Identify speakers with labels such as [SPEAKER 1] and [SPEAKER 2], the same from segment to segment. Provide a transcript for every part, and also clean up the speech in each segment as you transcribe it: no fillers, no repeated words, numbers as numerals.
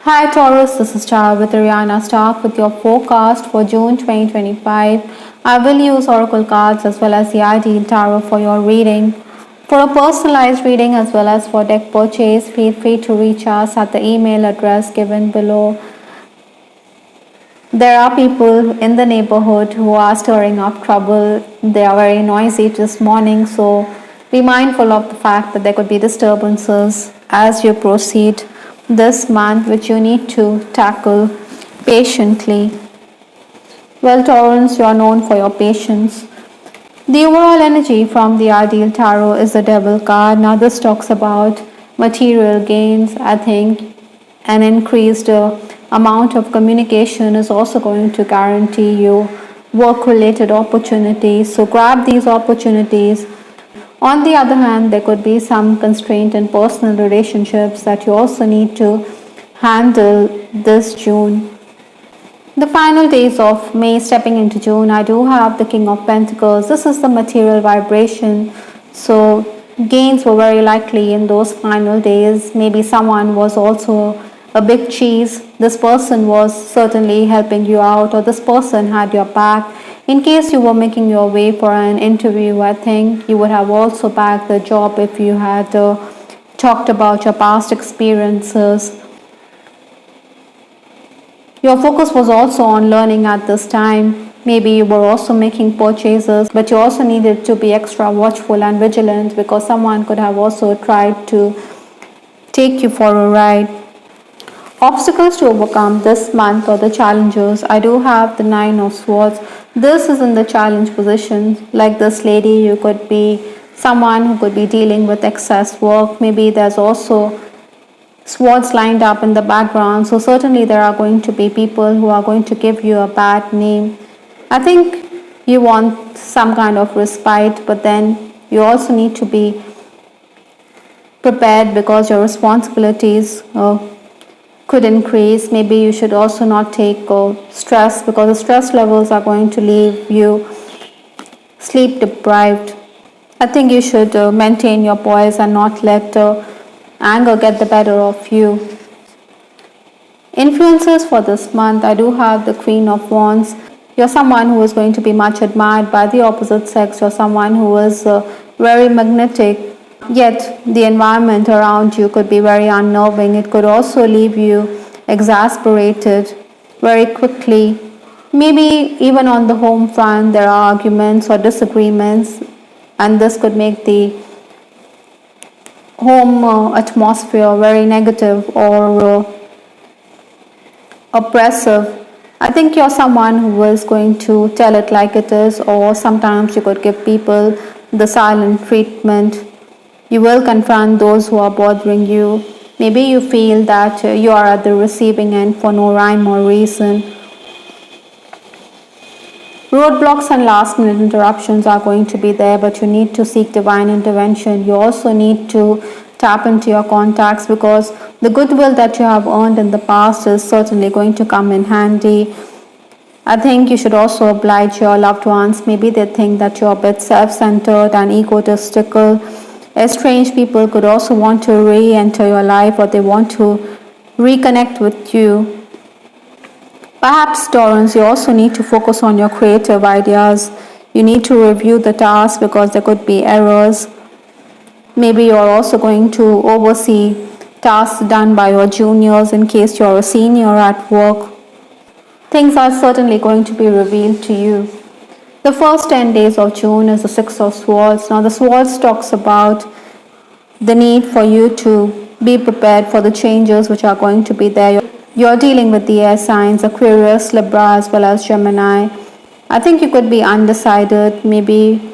[SPEAKER 1] Hi Taurus, this is Tara with Ariana. Start with your forecast for June 2025. I will use oracle cards as well as the ideal tarot for your reading. For a personalized reading as well as for deck purchase, feel free to reach us at the email address given below. There are people in the neighborhood who are stirring up trouble. They are very noisy this morning, so be mindful of the fact that there could be disturbances as you proceed this month, which you need to tackle patiently. Well, Taurus, you are known for your patience. The overall energy from the ideal tarot is the devil card. Now this talks about material gains. I think an increased amount of communication is also going to guarantee you work related opportunities, so grab these opportunities. On the other hand, there could be some constraint in personal relationships that you also need to handle this June. The final days of May stepping into June, I do have the King of Pentacles. This is the material vibration, so gains were very likely in those final days. Maybe someone was also a big cheese. This person was certainly helping you out, or this person had your back. In case you were making your way for an interview, I think you would have also bagged the job if you had talked about your past experiences. Your focus was also on learning at this time. Maybe you were also making purchases, but you also needed to be extra watchful and vigilant because someone could have also tried to take you for a ride. Obstacles to overcome this month or the challenges. I do have the Nine of Swords. This is in the challenge position. Like this lady, you could be someone who could be dealing with excess work. Maybe there's also swords lined up in the background. So certainly there are going to be people who are going to give you a bad name. I think you want some kind of respite, but then you also need to be prepared because your responsibilities could increase. Maybe you should also not take stress because the stress levels are going to leave you sleep deprived. I think you should maintain your poise and not let anger get the better of you. Influences for this month, I do have the Queen of Wands. You're someone who is going to be much admired by the opposite sex. You're someone who is very magnetic. Yet the environment around you could be very unnerving. It could also leave you exasperated very quickly. Maybe even on the home front there are arguments or disagreements, and this could make the home atmosphere very negative or oppressive. I think you're someone who is going to tell it like it is, or sometimes you could give people the silent treatment. You will confront those who are bothering you. Maybe you feel that you are at the receiving end for no rhyme or reason. Roadblocks and last minute interruptions are going to be there, but you need to seek divine intervention. You also need to tap into your contacts because the goodwill that you have earned in the past is certainly going to come in handy. I think you should also oblige your loved ones. Maybe they think that you're a bit self-centered and egotistical. Estranged people could also want to re-enter your life, or they want to reconnect with you. Perhaps, Taurus, you also need to focus on your creative ideas. You need to review the task because there could be errors. Maybe you're also going to oversee tasks done by your juniors in case you're a senior at work. Things are certainly going to be revealed to you. The first 10 days of June is the Six of Swords. Now the Swords talks about the need for you to be prepared for the changes which are going to be there. You're dealing with the air signs, Aquarius, Libra as well as Gemini. I think you could be undecided. Maybe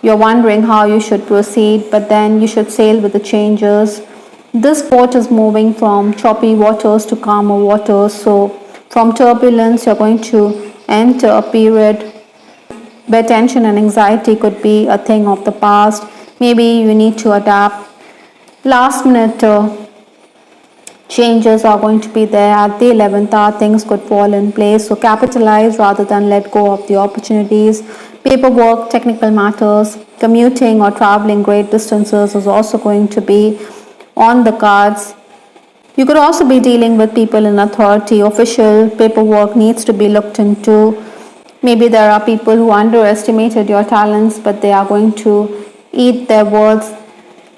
[SPEAKER 1] you're wondering how you should proceed, but then you should sail with the changes. This boat is moving from choppy waters to calmer waters. So from turbulence, you're going to enter a period where tension and anxiety could be a thing of the past. Maybe you need to adapt. Last minute changes are going to be there. At the 11th hour, things could fall in place. So capitalize rather than let go of the opportunities. Paperwork, technical matters, commuting or traveling great distances is also going to be on the cards. You could also be dealing with people in authority. Official paperwork needs to be looked into. Maybe there are people who underestimated your talents, but they are going to eat their words.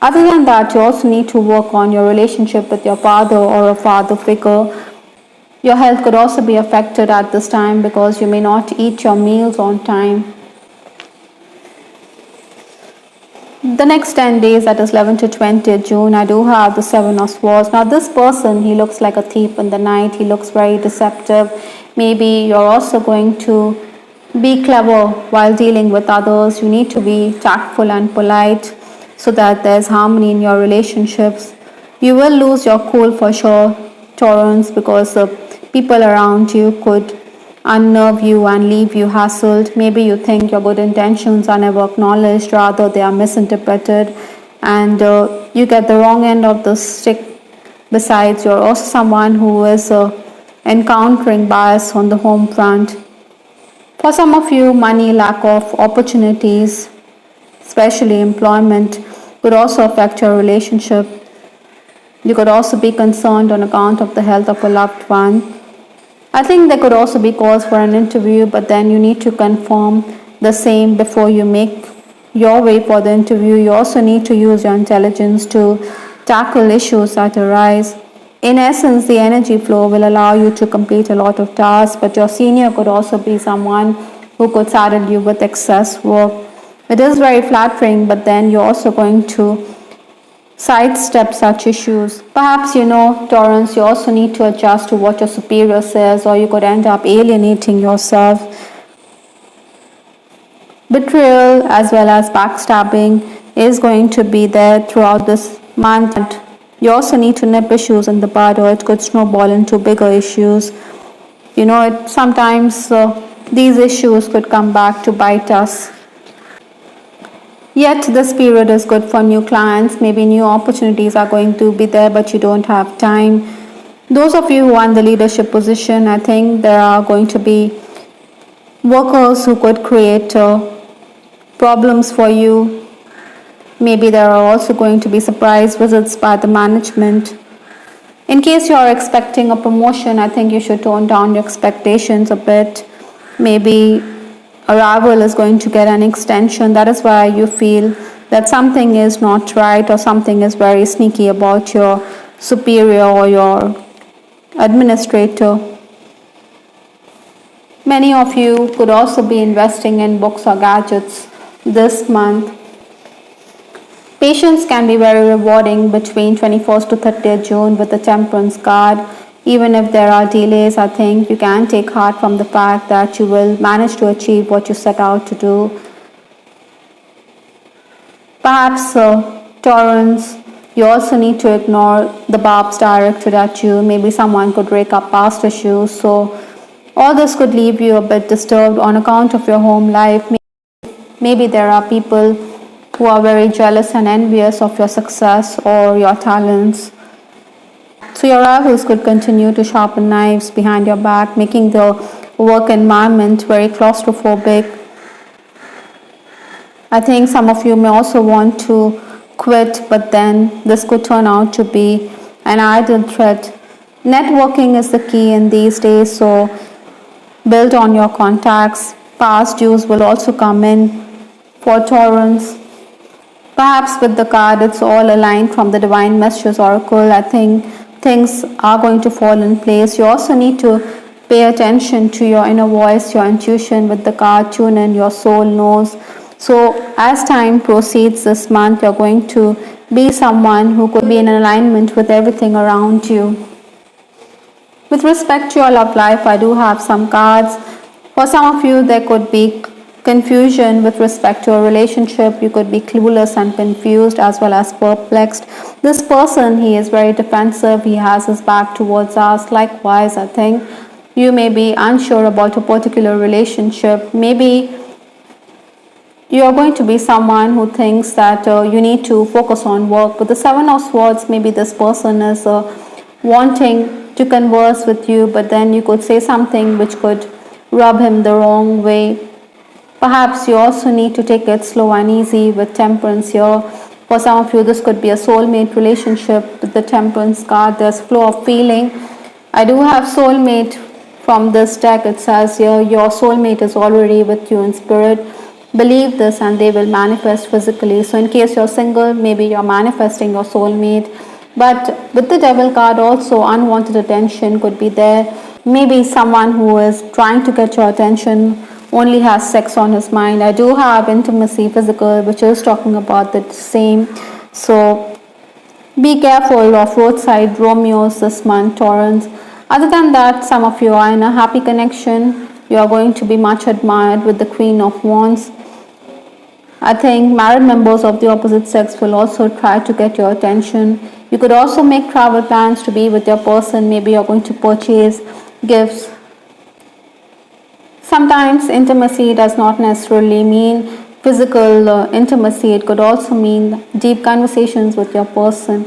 [SPEAKER 1] Other than that, you also need to work on your relationship with your father or a father figure. Your health could also be affected at this time because you may not eat your meals on time. The next 10 days, that is 11 to 20th June, I do have the Seven of Swords. Now this person, he looks like a thief in the night. He looks very deceptive. Maybe you're also going to be clever while dealing with others. You need to be tactful and polite so that there's harmony in your relationships. You will lose your cool for sure, Taurus, because the people around you could unnerve you and leave you hassled. Maybe you think your good intentions are never acknowledged, rather they are misinterpreted, and you get the wrong end of the stick. Besides, you're also someone who is encountering bias on the home front. For some of you, money, lack of opportunities, especially employment, could also affect your relationship. You could also be concerned on account of the health of a loved one. I think there could also be calls for an interview, but then you need to confirm the same before you make your way for the interview. You also need to use your intelligence to tackle issues that arise. In essence, the energy flow will allow you to complete a lot of tasks, but your senior could also be someone who could saddle you with excess work. It is very flattering, but then you're also going to sidestep such issues. Perhaps, Taurus, you also need to adjust to what your superior says, or you could end up alienating yourself. Betrayal as well as backstabbing is going to be there throughout this month. You also need to nip issues in the bud, or it could snowball into bigger issues. Sometimes these issues could come back to bite us. Yet this period is good for new clients. Maybe new opportunities are going to be there, but you don't have time. Those of you who are in the leadership position, I think there are going to be workers who could create problems for you. Maybe there are also going to be surprise visits by the management. In case you are expecting a promotion, I think you should tone down your expectations a bit. Maybe a rival is going to get an extension. That is why you feel that something is not right, or something is very sneaky about your superior or your administrator. Many of you could also be investing in books or gadgets this month. Patience can be very rewarding between 21st to 30th June with the Temperance card. Even if there are delays, I think you can take heart from the fact that you will manage to achieve what you set out to do. Perhaps, Taurus, you also need to ignore the barbs directed at you. Maybe someone could rake up past issues. So all this could leave you a bit disturbed on account of your home life. Maybe there are people who are very jealous and envious of your success or your talents. So your rivals could continue to sharpen knives behind your back, making the work environment very claustrophobic. I think some of you may also want to quit, but then this could turn out to be an idle threat. Networking is the key in these days, so build on your contacts. Past dues will also come in for Taurus. Perhaps with the card, it's all aligned from the Divine Messages Oracle. I think things are going to fall in place. You also need to pay attention to your inner voice, your intuition with the card. Tune in, your soul knows. So as time proceeds this month, you're going to be someone who could be in alignment with everything around you. With respect to your love life, I do have some cards. For some of you, there could be confusion with respect to a relationship. You could be clueless and confused as well as perplexed. This person, he is very defensive. He has his back towards us. Likewise, I think you may be unsure about a particular relationship. Maybe you are going to be someone who thinks that you need to focus on work. With the Seven of Swords, maybe this person is wanting to converse with you, but then you could say something which could rub him the wrong way. Perhaps you also need to take it slow and easy with Temperance here. For some of you, this could be a soulmate relationship with the Temperance card. There's flow of feeling. I do have soulmate from this deck. It says here, your soulmate is already with you in spirit. Believe this and they will manifest physically. So in case you're single, maybe you're manifesting your soulmate. But with the Devil card also, unwanted attention could be there. Maybe someone who is trying to get your attention only has sex on his mind. I do have intimacy, physical, which is talking about the same. So be careful of roadside Romeos this month, Taurus. Other than that, some of you are in a happy connection. You are going to be much admired with the Queen of Wands. I think married members of the opposite sex will also try to get your attention. You could also make travel plans to be with your person. Maybe you're going to purchase gifts. Sometimes intimacy does not necessarily mean physical intimacy. It could also mean deep conversations with your person.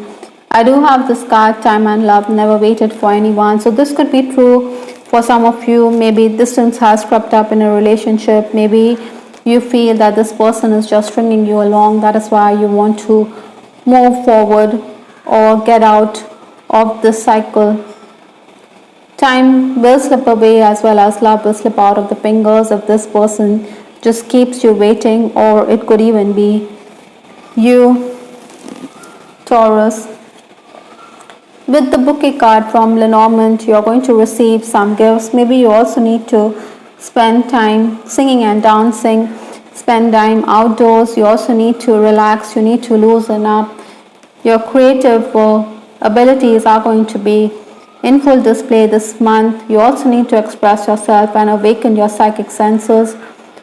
[SPEAKER 1] I do have this card, time and love, never waited for anyone. So this could be true for some of you. Maybe distance has crept up in a relationship. Maybe you feel that this person is just stringing you along. That is why you want to move forward or get out of this cycle. Time will slip away as well as love will slip out of the fingers if this person just keeps you waiting, or it could even be you, Taurus. With the bouquet card from Lenormand, you're going to receive some gifts. Maybe you also need to spend time singing and dancing, spend time outdoors. You also need to relax, you need to loosen up. Your creative abilities are going to be in full display this month. You also need to express yourself and awaken your psychic senses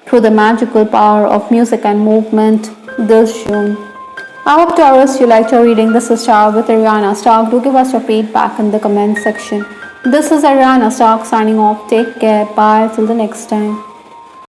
[SPEAKER 1] through the magical power of music and movement this June. I hope, Taurus, you liked your reading. This is Star with Ariana Stark. Do give us your feedback in the comment section. This is Ariana Stark signing off. Take care. Bye. Till the next time.